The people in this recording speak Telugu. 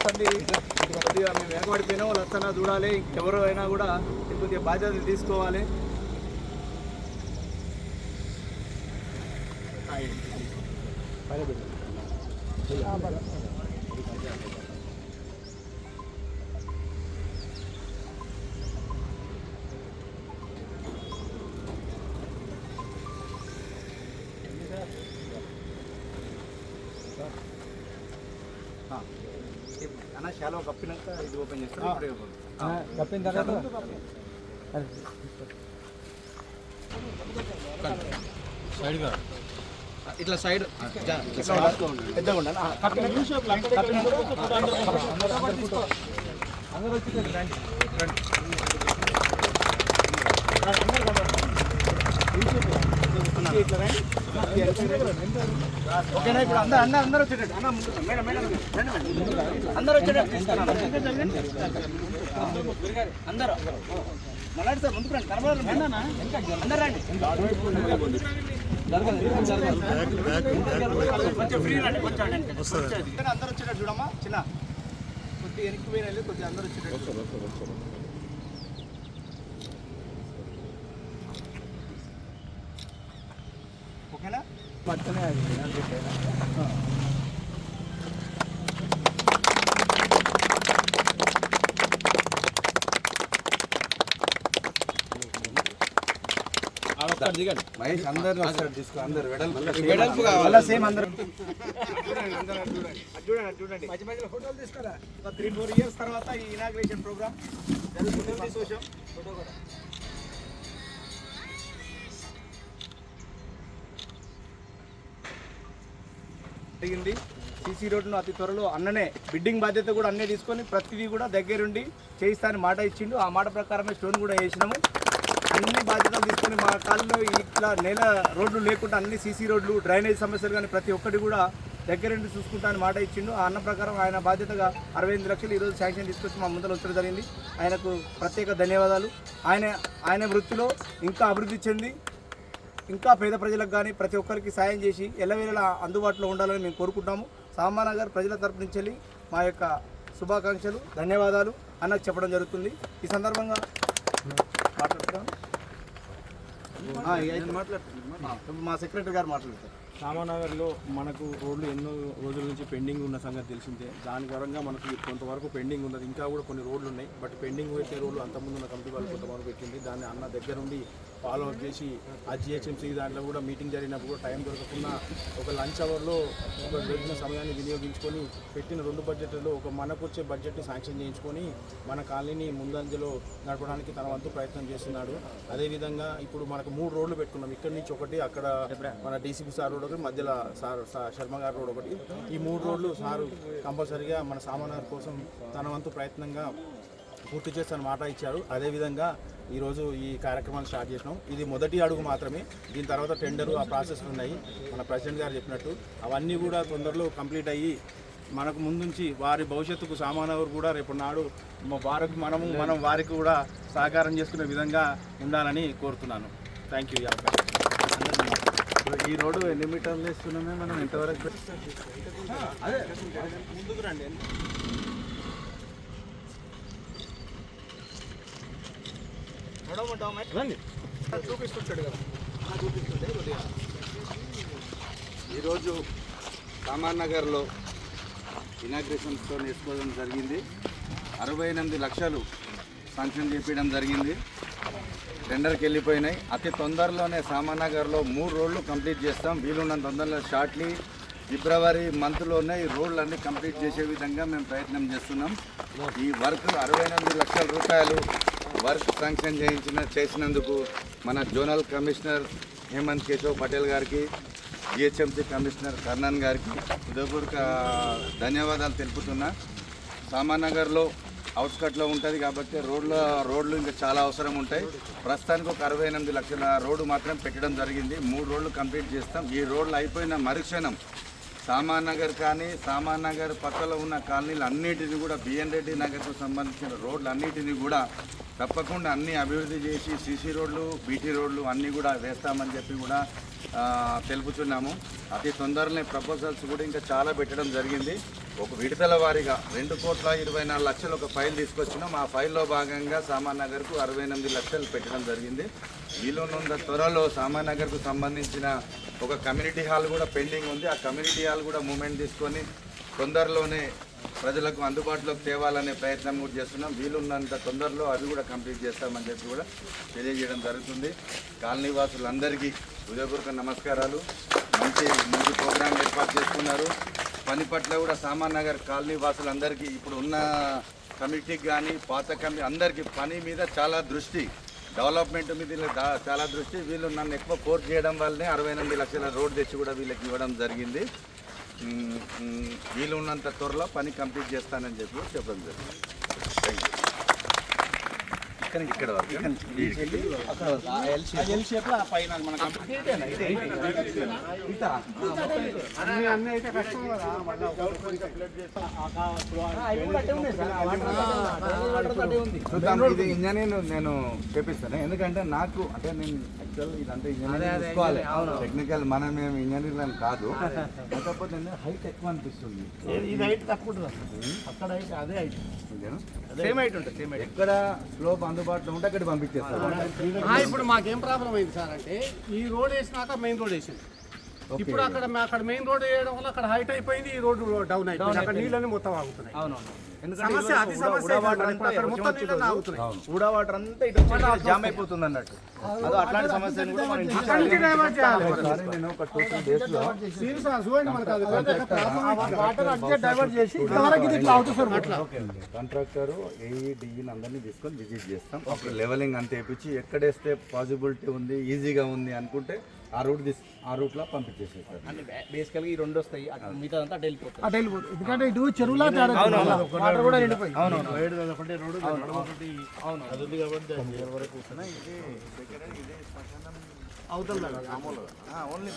వస్తుంది, కొద్దిగా మేము వెనకబడిపోయినా వాళ్ళు వస్తున్నా చూడాలి, ఎవరు అయినా కూడా కొద్దిగా బాధ్యతలు తీసుకోవాలి. అన్న చాలా కప్పినాక ఇది ఓపెన్ చేస్తాం. కప్పిన తర్వాత సైడ్గా ఇట్లా సైడ్ పెద్దగా ఉండాలి. అందరూ వచ్చి ఓకేనా? ఇప్పుడు అందరూ వచ్చేటట్టు అందరూ వచ్చేటట్టు అందరూ మళ్ళీ సార్ ముందుకు రండి, కనబడాలి అందరూ రండి. కొంచెం ఫ్రీ రండి, కొంచెం అందరూ వచ్చేటట్టు చూడమ్మా. చిన్న కొద్దిగా వెనక్కి పోయిన కొద్దిగా అందరూ వచ్చేటట్టు. ఓకేనా? పక్కనే మహేష్ అందరు తీసుకో, అందరు వెడల్పు కావాలా సేమ్ అందరు చూడండి. మధ్య మధ్యలో ఫోటోలు తీసుకోరా. 3-4 years తర్వాత ఈ ఇనాగ్రేషన్ ప్రోగ్రామ్ జరుగుతుంది. సంతోషం. ఫోటో కూడా జరిగింది. సీసీ రోడ్డును అతి త్వరలో అన్ననే బిడ్డింగ్ బాధ్యత కూడా అన్నే తీసుకొని ప్రతిదీ కూడా దగ్గరుండి చేయిస్తానని మాట ఇచ్చిండు. ఆ మాట ప్రకారమే స్టోన్ కూడా వేసినాము. అన్ని బాధ్యతలు తీసుకొని మా కాలంలో ఇట్లా నేల రోడ్లు లేకుండా అన్ని సీసీ రోడ్లు, డ్రైనేజ్ సమస్యలు కానీ ప్రతి ఒక్కటి కూడా దగ్గరుండి చూసుకుంటా అని మాట ఇచ్చిండు. ఆ అన్న ప్రకారం ఆయన బాధ్యతగా 65 లక్షలు ఈరోజు శాంక్షన్ తీసుకొచ్చి మా ముందర వచ్చడం జరిగింది. ఆయనకు ప్రత్యేక ధన్యవాదాలు. ఆయన వృత్తిలో ఇంకా అభివృద్ధి చెంది ఇంకా పేద ప్రజలకు కానీ ప్రతి ఒక్కరికి సాయం చేసి ఎల్లవేళలా అందుబాటులో ఉండాలని మేము కోరుకుంటాము. సామానగర్ ప్రజల తరపు నుంచి మా యొక్క శుభాకాంక్షలు, ధన్యవాదాలు అన్నకు చెప్పడం జరుగుతుంది. ఈ సందర్భంగా మాట్లాడుతున్నాను. మా సెక్రటరీ గారు మాట్లాడతారు. సామానగర్లో మనకు రోడ్లు ఎన్నో రోజుల నుంచి పెండింగ్ ఉన్న సంగతి తెలిసిందే. దాని పరంగా మనకు కొంతవరకు పెండింగ్ ఉన్నది, ఇంకా కూడా కొన్ని రోడ్లు ఉన్నాయి. బట్ పెండింగ్ అయితే రోడ్లు అంతకుముందు ఉన్న కమిటీ వాళ్ళు కొంతవరకు పెట్టింది. దాన్ని అన్న దగ్గర ఉండి ఫాలో అప్ చేసి ఆ జిహెచ్ఎంసీ దాంట్లో కూడా మీటింగ్ జరిగినప్పుడు కూడా టైం దొరకకుండా ఒక లంచ్ అవర్లో ఒక దొరికిన సమయాన్ని వినియోగించుకొని పెట్టిన 2 బడ్జెట్లలో ఒక మనకు వచ్చే బడ్జెట్ని శాంక్షన్ చేయించుకొని మన కాలనీని ముందంజలో నడపడానికి తన వంతు ప్రయత్నం చేస్తున్నాడు. అదేవిధంగా ఇప్పుడు మనకు 3 రోడ్లు పెట్టుకున్నాం. ఇక్కడి నుంచి ఒకటి, అక్కడ మన డీసీపీ సార్ రోడ్ ఒకటి, మధ్యలో శర్మ గారి రోడ్ ఒకటి. ఈ 3 రోడ్లు సారు కంపల్సరీగా మన సామాన్య కోసం తన వంతు ప్రయత్నంగా పూర్తి చేస్తానని మాట ఇచ్చారు. అదేవిధంగా ఈరోజు ఈ కార్యక్రమాన్ని స్టార్ట్ చేసినాం. ఇది మొదటి అడుగు మాత్రమే. దీని తర్వాత టెండరు, ఆ ప్రాసెస్లు ఉన్నాయి. మన ప్రెసిడెంట్ గారు చెప్పినట్టు అవన్నీ కూడా తొందరలో కంప్లీట్ అయ్యి మనకు ముందుంచి వారి భవిష్యత్తుకు సామానగర్ కూడా రేపు నాడు వారికి మనం వారికి కూడా సహకారం చేసుకునే విధంగా ఉండాలని కోరుతున్నాను. Thank you. ఈ రోడ్డు ఎన్ని మీటర్లు వేస్తున్నామే మనం ఎంతవరకు? అదే ముందుకు రండి. చూపిస్తుంటాడు కదా, చూపిస్తుంటే కొద్దిగా. ఈరోజు సామాన్నగర్లో ఇనాగ్రేషన్స్తో వేసుకోవడం జరిగింది. 68 లక్షలు శాంక్షన్ చేపించడం జరిగింది. టెండర్కి వెళ్ళిపోయినాయి. అతి తొందరలోనే సామాన్నగర్లో 3 రోడ్లు కంప్లీట్ చేస్తాం. వీలున్నంత తొందరలో షార్ట్లీ ఫిబ్రవరి మంత్లోనే ఈ రోడ్లన్నీ కంప్లీట్ చేసే విధంగా మేము ప్రయత్నం చేస్తున్నాం. ఈ వర్క్ 68 లక్షల రూపాయలు వర్క్ శాంక్షన్ చేసినందుకు మన జోనల్ కమిషనర్ హేమంత్ కేశవ్ పటేల్ గారికి, జిహెచ్ఎంసీ కమిషనర్ కర్ణన్ గారికి హృదయపూర్వక ధన్యవాదాలు తెలుపుతున్నా. సామాన్నగర్లో అవుట్స్కట్లో ఉంటుంది కాబట్టి రోడ్లు ఇంకా చాలా అవసరం ఉంటాయి. ప్రస్తుతానికి ఒక 68 లక్షల రోడ్డు మాత్రం పెట్టడం జరిగింది. 3 రోడ్లు కంప్లీట్ చేస్తాం. ఈ రోడ్లు అయిపోయిన మరుక్షణం సామాన్నగర్ కానీ సామాన్నగర్ పక్కలో ఉన్న కాలనీలు అన్నిటిని కూడా బిఎన్ రెడ్డి నగర్కు సంబంధించిన రోడ్లు అన్నిటినీ కూడా తప్పకుండా అన్నీ అభివృద్ధి చేసి సీసీ రోడ్లు, బీటీ రోడ్లు అన్నీ కూడా వేస్తామని చెప్పి కూడా తెలుపుతున్నాము. అతి తొందరనే ప్రపోజల్స్ కూడా ఇంకా చాలా పెట్టడం జరిగింది. ఒక విడతల వారీగా 2,24,00,000 ఒక ఫైల్ తీసుకొచ్చినాం. ఆ ఫైల్లో భాగంగా సామాన్ నగర్కు 68 లక్షలు పెట్టడం జరిగింది. వీలున్నంత త్వరలో సామాన్ నగర్కు సంబంధించిన ఒక కమ్యూనిటీ హాల్ కూడా పెండింగ్ ఉంది. ఆ కమ్యూనిటీ హాల్ కూడా మూమెంట్ తీసుకొని తొందరలోనే ప్రజలకు అందుబాటులోకి తేవాలనే ప్రయత్నం కూడా చేస్తున్నాం. వీలున్నంత తొందరలో అవి కూడా కంప్లీట్ చేస్తామని చెప్పి కూడా తెలియజేయడం జరుగుతుంది. కాలనీ వాసులందరికీ హృదయపూర్వక నమస్కారాలు. మంచి ప్రోగ్రాం ఏర్పాటు చేసుకున్నారు. పని పట్ల కూడా సామాన్ నగర్ కాలనీ వాసులందరికీ ఇప్పుడు ఉన్న కమిటీకి కానీ పాత కమిటీ అందరికీ పని మీద చాలా దృష్టి, డెవలప్మెంట్ మీద చాలా దృష్టి. వీళ్ళు నన్ను ఎక్కువ ఫోర్స్ చేయడం వల్లనే 68 లక్షల రోడ్ తెచ్చి కూడా వీళ్ళకి ఇవ్వడం జరిగింది. వీళ్ళు ఉన్నంత త్వరలో పని కంప్లీట్ చేస్తానని చెప్పి చెప్పడం జరిగింది. Thank you. ఇక్కడ వరకు ఇది ఇంజనీర్ నేను చేపిస్తాను. ఎందుకంటే నాకు అంటే నేను యాక్చువల్ ఇదంతా ఇంజనీరింగ్ చూసుకోవాలి. టెక్నికల్ మనం మేము ఇంజనీర్లను కాదు. కాకపోతే హైట్ ఎక్కువ అనిపిస్తుంది. అక్కడ అయితే అదే హైట్ సేమ్ హైట్ ఉంటుంది. సేమ్ హైట్ ఎక్కడ స్లోప్ అందుబాటులో ఉంటే అక్కడ పంపించేస్తారు. ఇప్పుడు మాకేం ప్రాబ్లం అయింది సార్ అంటే ఈ రోడ్ వేసినాక మెయిన్ రోడ్ వేసింది. ఇప్పుడు అక్కడ మెయిన్ రోడ్ వేయడం వల్ల అక్కడ హైట్ అయిపోయింది, ఈ రోడ్ డౌన్ అయిపోయింది. అక్కడ నీళ్ళని మొత్తం ఆగుతున్నాయి. అవునవును. సమస్య అది సమస్య అక్కడ మొత్తం నీళ్ళని ఆగుతున్నాయి. ఊడా వాటర్ అంతా ఇటు జామ్ అయిపోతుంది అన్నట్టు. అదో అట్లాంటి సమస్యను కూడా మనం అక్కడి నుంచి డైవర్ట్ చేయాలి. నేను ఒక 2-3 days లో వాటర్ అడ్జే డైవర్ట్ చేసి ఇంతవరకు ఇది ఇట్లా అవుతుంది సార్. అట్లా కాంట్రాక్టర్ ఏఈడిని అందరినీ తీసుకొని విజిట్ చేస్తాం. ఒక లెవెలింగ్ అంతా వేపించి ఎక్కడేస్తే పాసిబిలిటీ ఉంది, ఈజీగా ఉంది అనుకుంటే ఆ రూట్లో పంపించేసేస్తారు. బేసికల్గా ఈ 2 వస్తాయి, మిగతా అంతా అటు వెళ్ళిపోతుంది. అటు వెళ్ళిపోతుంది. ఎందుకంటే ఇటు చెరువులా వాటర్ కూడా ఎండిపోయి. అవునవును. అవుతుంది ఓన్లీ